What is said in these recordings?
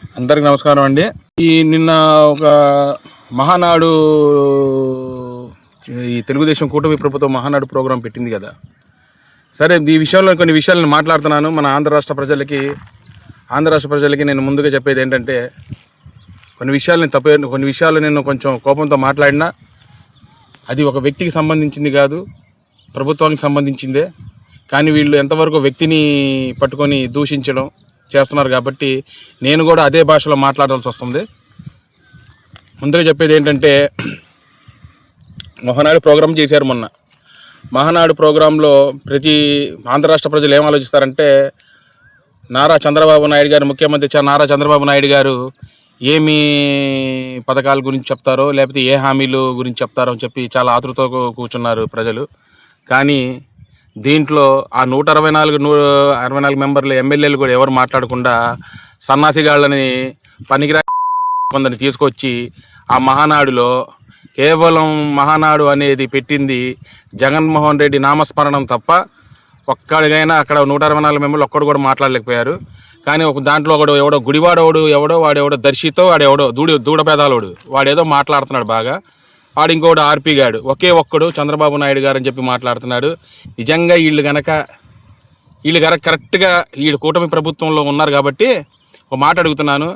అందరికి నమస్కారం అండి. నిన్న ఒక మహానాడు ఈ తెలుగుదేశం కూటమి ప్రభుత్వం మహానాడు ప్రోగ్రాం పెట్టింది కదా. సరే, ఈ విషయంలో కొన్ని విషయాలను మాట్లాడుతున్నాను. మన ఆంధ్ర రాష్ట్ర ప్రజలకి నేను ముందుగా చెప్పేది ఏంటంటే, కొన్ని విషయాలు నేను కొంచెం కోపంతో మాట్లాడినా అది ఒక వ్యక్తికి సంబంధించింది కాదు, ప్రభుత్వానికి సంబంధించిందే. కానీ వీళ్ళు ఎంతవరకు వ్యక్తిని పట్టుకొని దూషించడం చేస్తున్నారు కాబట్టి నేను కూడా అదే భాషలో మాట్లాడాల్సి వస్తుంది. ముందుగా చెప్పేది ఏంటంటే, మహానాడు ప్రోగ్రాం చేశారు మొన్న. మహానాడు ప్రోగ్రాంలో ప్రతి ఆంధ్ర రాష్ట్ర ప్రజలు ఏం ఆలోచిస్తారంటే, నారా చంద్రబాబు నాయుడు గారు, ముఖ్యమంత్రి నారా చంద్రబాబు నాయుడు గారు ఏమి పథకాల గురించి చెప్తారో, లేకపోతే ఏ హామీలు గురించి చెప్తారో అని చెప్పి చాలా ఆతృతతో కూర్చున్నారు ప్రజలు. కానీ దీంట్లో ఆ 164 మెంబర్లు ఎమ్మెల్యేలు కూడా ఎవరు మాట్లాడకుండా సన్నాసిగాళ్ళని పనికిరా కొందరిని తీసుకొచ్చి ఆ మహానాడులో కేవలం మహానాడు అనేది పెట్టింది జగన్మోహన్ రెడ్డి నామస్మరణం తప్ప ఒక్కడికైనా అక్కడ 164 మెంబర్లు ఒక్కడు కూడా మాట్లాడలేకపోయారు. కానీ ఒక దాంట్లో ఎవడో గుడివాడోడు వాడెవడో దర్శితో వాడెవడో దూడపేదాలోడు వాడేదో మాట్లాడుతున్నాడు బాగా. వాడు ఇంకోటి ఆర్పీ గాడు ఒకే ఒక్కడు చంద్రబాబు నాయుడు గారు అని చెప్పి మాట్లాడుతున్నాడు. నిజంగా వీళ్ళు కరెక్ట్గా వీళ్ళు కూటమి ప్రభుత్వంలో ఉన్నారు కాబట్టి ఒక మాట అడుగుతున్నాను.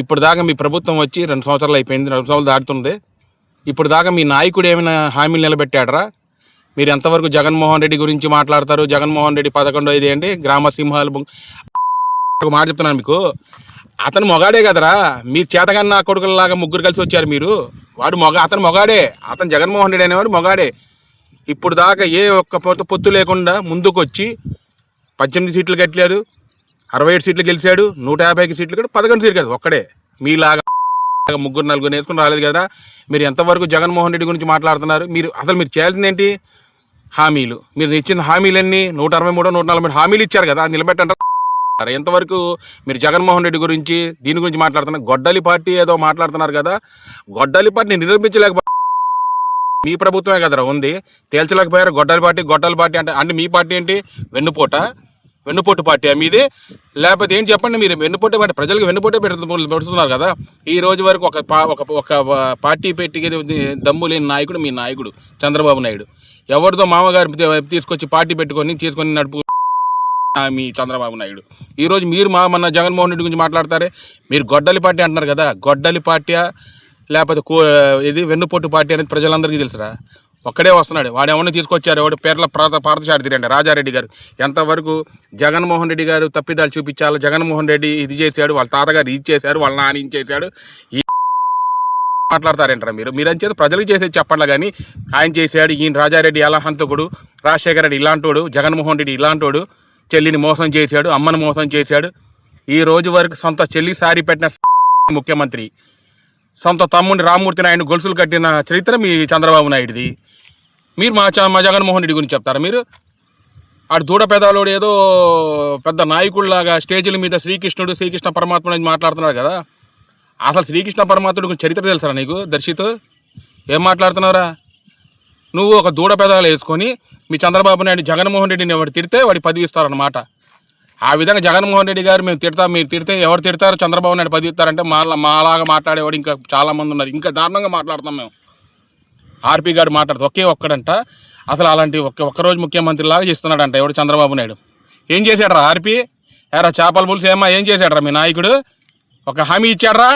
ఇప్పుడు దాకా మీ ప్రభుత్వం వచ్చి 2 సంవత్సరాలు అయిపోయింది, 2 సంవత్సరాలు దాటుతుంది. ఇప్పుడు దాకా మీ నాయకుడు ఏమైనా హామీలు నిలబెట్టాడరా? మీరు ఎంతవరకు జగన్మోహన్ రెడ్డి గురించి మాట్లాడతారు? జగన్మోహన్ రెడ్డి 11 ఏంటి గ్రామ సింహాలు. ఒక మాట చెప్తున్నాను మీకు, అతను మొగాడే కదరా. మీరు చేతగన్న కొడుకులలాగా ముగ్గురు కలిసి వచ్చారు మీరు. అతను మొగాడే, అతను జగన్మోహన్ రెడ్డి అనేవాడు మొగాడే. ఇప్పుడు దాకా ఏ ఒక్క పొత్తు లేకుండా ముందుకు వచ్చి 18 సీట్లు గెలిచాడు, 67 సీట్లు గెలిచాడు, 150 సీట్లు కూడా 11 సీట్లు కాదు ఒక్కడే. మీలాగా 3-4 వేసుకుని రాలేదు కదా. మీరు ఎంతవరకు జగన్మోహన్ రెడ్డి గురించి మాట్లాడుతున్నారు? మీరు చేయాల్సింది ఏంటి? హామీలు. మీరు ఇచ్చిన హామీలన్నీ 163, 140 హామీలు ఇచ్చారు కదా, నిలబెట్టండి. ఎంతవరకు మీరు జగన్మోహన్ రెడ్డి గురించి దీని గురించి మాట్లాడుతున్నారు? గొడ్డలి పార్టీ ఏదో మాట్లాడుతున్నారు కదా, గొడ్డలి పార్టీని నిరూపించలేకపోయారు. మీ ప్రభుత్వమే కదరా ఉంది, తేల్చలేకపోయారు. గొడ్డలి పార్టీ అంటే మీ పార్టీ ఏంటి? వెన్నుపోటు పార్టీ మీది? లేకపోతే ఏంటి చెప్పండి. మీరు వెన్నుపోటే పార్టీ, ప్రజలకు వెన్నుపోటే పెడుతున్నారు కదా. ఈ రోజు వరకు ఒక పార్టీ పెట్టి దమ్ము లేని నాయకుడు మీ నాయకుడు చంద్రబాబు నాయుడు. ఎవరితో మామగారు తీసుకొని నడుపు మీ చంద్రబాబు నాయుడు. ఈరోజు మీరు మన జగన్మోహన్ రెడ్డి గురించి మాట్లాడతారే. మీరు గొడ్డలి పార్టీ అంటున్నారు కదా, గొడ్డలి పార్టీ లేకపోతే ఇది వెన్నుపోటు పార్టీ అనేది ప్రజలందరికీ తెలుసురా. ఒక్కడే వస్తున్నాడు, వాడు ఎవరిని తీసుకొచ్చారు? ఎవడు పేర్ల పార్థసారథి అండి, రాజారెడ్డి గారు. ఎంతవరకు జగన్మోహన్ రెడ్డి గారు తప్పిదాలు చూపించాలి? జగన్మోహన్ రెడ్డి ఇది చేశాడు, వాళ్ళ తాతగారు ఇది చేశాడు, వాళ్ళ నాన్న ఇది చేశాడు. మాట్లాడతారేంటారా మీరు అని ప్రజలకు చేసేది చెప్పండి. కానీ ఆయన చేశాడు, ఈయన రాజారెడ్డి ఎలా హంతకుడు, రాజశేఖర రెడ్డి ఇలాంటోడు, జగన్మోహన్ రెడ్డి ఇలాంటోడు, చెల్లిని మోసం చేశాడు, అమ్మను మోసం చేశాడు. ఈ రోజు వరకు సొంత చెల్లి సారీ పెట్టిన ముఖ్యమంత్రి, సొంత తమ్ముడిని రామ్మూర్తి నాయుడు గొలుసులు కట్టిన చరిత్ర మీ చంద్రబాబు నాయుడిది. మీరు మా జగన్మోహన్ రెడ్డి గురించి చెప్తారా? మీరు ఆడు దూడ పెదాలోడు ఏదో పెద్ద నాయకుడిలాగా స్టేజీల మీద శ్రీకృష్ణ పరమాత్ముడు అని మాట్లాడుతున్నాడు కదా. అసలు శ్రీకృష్ణ పరమాత్ముడి గురించి చరిత్ర తెలుసరా నీకు? దర్శితో ఏం మాట్లాడుతున్నావురా? నువ్వు ఒక దూడ పెదాలు వేసుకొని మీ చంద్రబాబు నాయుడు జగన్మోహన్ రెడ్డిని ఎవరు తిడితే వాడికి పదవి ఇస్తారన్నమాట. ఆ విధంగా జగన్మోహన్ రెడ్డి గారు మీరు తిడితే ఎవరు తిడతారు? చంద్రబాబు నాయుడు పదవి ఇస్తారంటే మాలాగా మాట్లాడేవాడు ఇంకా చాలామంది ఉన్నారు. ఇంకా దారుణంగా మాట్లాడుతున్నాం మేము. ఆర్పీ గారు మాట్లాడుతూ ఒక్కడంట అసలు అలాంటి ఒక్కరోజు ముఖ్యమంత్రి లాగా చేస్తున్నాడంట ఎవడు? చంద్రబాబు నాయుడు. ఏం చేశాడరా ఆర్పీ? ఎరా చేపల పులుసు ఏం చేశాడరా మీ నాయకుడు? ఒక హామీ ఇచ్చాడరా?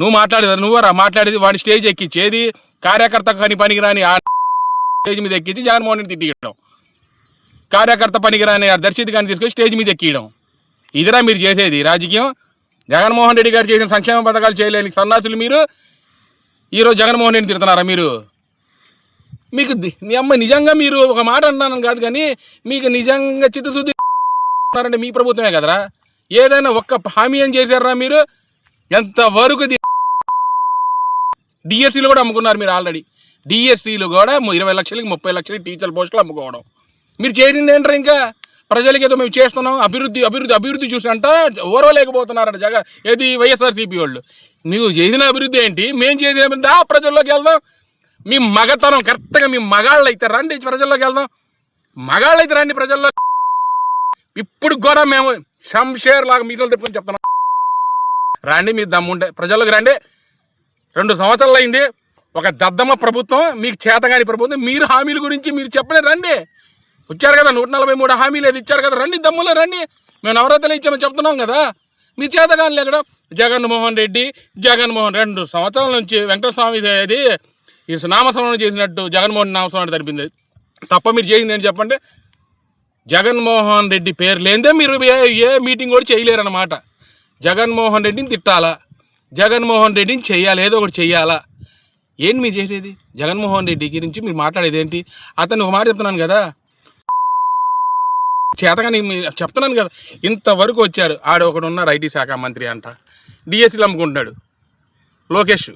నువ్వురా మాట్లాడేది? వాడి స్టేజ్ ఎక్కించేది కార్యకర్త పనికిరాని ఆ స్టేజ్ మీద ఎక్కించి జగన్మోహన్ రెడ్డి తిట్టియడం, కార్యకర్త పనికిరాని దర్శిత్ గారిని తీసుకొని స్టేజ్ మీద ఎక్కియడం. ఇదిరా మీరు చేసేది రాజకీయం? జగన్మోహన్ రెడ్డి గారు చేసిన సంక్షేమ పథకాలు చేయలేని సన్నాసులు మీరు ఈరోజు జగన్మోహన్ రెడ్డిని తిడుతున్నారు. మీకు నిజంగా మీరు ఒక మాట అంటున్నాను కాదు, కానీ మీకు నిజంగా చిత్తశుద్ధి అంటే మీ ప్రభుత్వమే కదరా. ఏదైనా ఒక్క హామీ ఏం చేశారా మీరు? ఎంతవరకు డిఎస్సీలు కూడా అమ్ముకున్నారు మీరు. ఆల్రెడీ డిఎస్సీలు కూడా 20 లక్షలకి 30 లక్షలకి టీచర్ పోస్టులు అమ్ముకోవడం. మీరు చేసింది ఏంటారు? ఇంకా ప్రజలకి ఏదో మేము చేస్తున్నాం అభివృద్ధి చూసినంట ఓర్వలేకపోతున్నారంట ఏది వైఎస్ఆర్సీపీ వాళ్ళు. నువ్వు చేసిన అభివృద్ధి ఏంటి? మేము చేసిన అభివృద్ధి ప్రజల్లోకి వెళ్దాం. మీ మగతనం కరెక్ట్గా మీ మగాళ్ళు అయితే రండి ప్రజల్లోకి వెళ్దాం. మగాళ్ళు అయితే రండి ప్రజల్లో. ఇప్పుడు కూడా మేము షంషేర్ లాగా మీసలు తిప్పుకొని చెప్తున్నా. రండి, మీ దమ్ముంటే ప్రజలకు రండి. 2 సంవత్సరాలు అయింది, ఒక దద్దమ్మ ప్రభుత్వం, మీకు చేతగాని ప్రభుత్వం. మీరు హామీల గురించి మీరు చెప్పలే. రండి, వచ్చారు కదా 143 హామీలు ఏది ఇచ్చారు కదా, రండి దమ్ములో రండి. మేము నవరాత్రులు ఇచ్చామని చెప్తున్నాం కదా. మీ చేతగాని లేకడ జగన్మోహన్ రెడ్డి 2 సంవత్సరాల నుంచి వెంకటస్వామి అది ఈ నామస్మరణ చేసినట్టు జగన్మోహన్ నామస్మరణ జరిపింది తప్ప మీరు చేసింది ఏంటి చెప్పండి. జగన్మోహన్ రెడ్డి పేరు లేదే మీరు ఏ మీటింగ్ కూడా చేయలేరన్నమాట. జగన్మోహన్ రెడ్డిని తిట్టాలా, జగన్మోహన్ రెడ్డిని చెయ్యాలి, ఏదో ఒకటి చెయ్యాలా. ఏంటి మీరు చేసేది? జగన్మోహన్ రెడ్డి గురించి మీరు మాట్లాడేది ఏంటి? అతను ఒక మాట చెప్తున్నాను కదా, చేతగాని చెప్తున్నాను కదా. ఇంతవరకు వచ్చారు. ఆడ ఒకడు ఉన్నాడు ఐటీ శాఖ మంత్రి అంట, డిఎస్సీలు అమ్ముకుంటున్నాడు లోకేష్.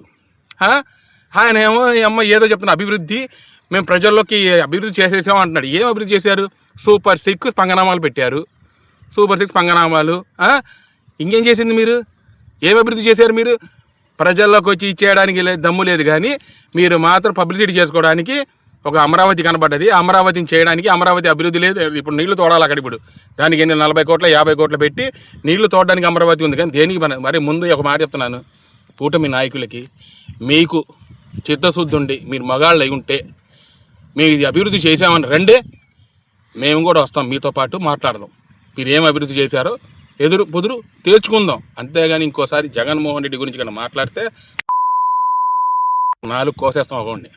ఆయన ఏమో అమ్మ ఏదో చెప్తున్నా అభివృద్ధి, మేము ప్రజల్లోకి అభివృద్ధి చేసేసాం అంటున్నాడు. ఏం అభివృద్ధి చేశారు? సూపర్ 6 పంగనామాలు పెట్టారు. సూపర్ 6 పంగనామాలు. ఇంకేం చేసింది మీరు? ఏం అభివృద్ధి చేశారు మీరు? ప్రజల్లోకి వచ్చి ఇచ్చేయడానికి దమ్ము లేదు, కానీ మీరు మాత్రం పబ్లిసిటీ చేసుకోవడానికి ఒక అమరావతి కనబడ్డది. అమరావతిని చేయడానికి అమరావతి అభివృద్ధి లేదు. ఇప్పుడు నీళ్లు తోడాలి అక్కడ. ఇప్పుడు దానికి 40 కోట్ల 50 కోట్లు పెట్టి నీళ్లు తోడడానికి అమరావతి ఉంది, కానీ దేనికి మరి ముందు ఒక మాట చెప్తున్నాను కూటమి నాయకులకి, మీకు చిత్తశుద్ధి ఉండి మీరు మగాళ్ళు అయి ఉంటే మేము ఇది అభివృద్ధి చేసామని రండి, మేము కూడా వస్తాం మీతో పాటు మాట్లాడదాం. మీరు ఏం అభివృద్ధి చేశారో ఎదురు పొదురు తేల్చుకుందాం. అంతేగాని ఇంకోసారి జగన్మోహన్ రెడ్డి గురించి కన్నా మాట్లాడితే 4 కోసేస్తాం అవ్వండి.